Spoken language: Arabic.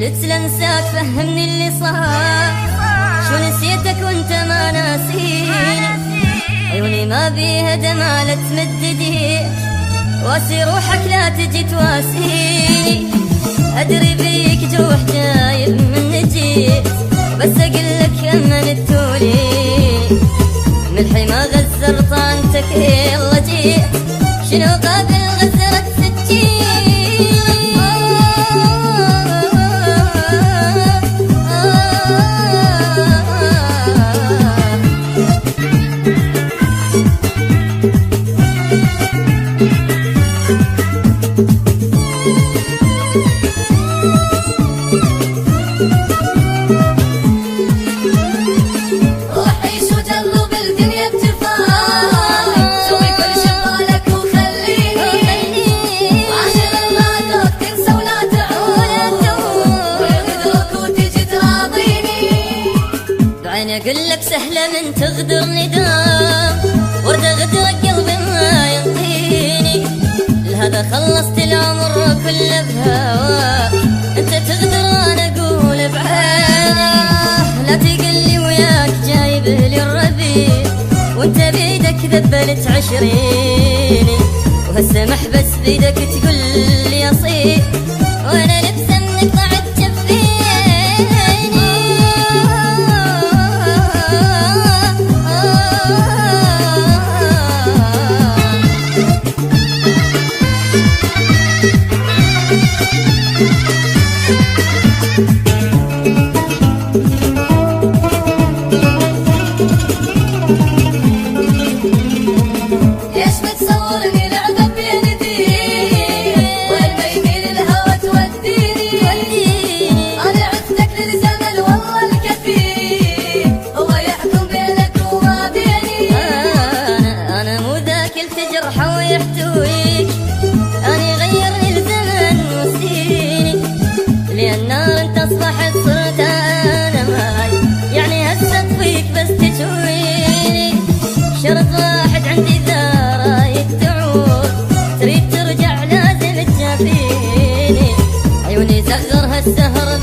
قلت لنساك فهمني اللي صار، شو نسيتك وانت ما ناسيني؟ عيوني ما بيها دمع لا تمد ايديك، واسي روحك لا تجي تواسيني. ادري بيك جروح جايب من جيت، بس اقلك امنتولي ملحي ما غزر طعنتك يلا جيت، شنو قابل غزرت سكين. اقول لك سهله من تغدر ندام، ورده غدرك قلبي ما ينطيني، لهذا خلصت العمر كله بهواك، انت تغدر وانا اقول بعيني. لا تقلي وياك جايب لي الربيع، وانت بيدك ذبلت عشريني، وهالسمح بس بيدك تقول لي اصيل، وانا لبسه منك ضعت جفيني. يحتويك أنا غيرني الزمن وسيني، لأن أنت أصبحت صرت أنا معي، يعني هسه أطفيك بس تشويني. شرط واحد عندي إذا رايك تعود، تريد ترجع لازم تجافيني، عيوني زغرها السهر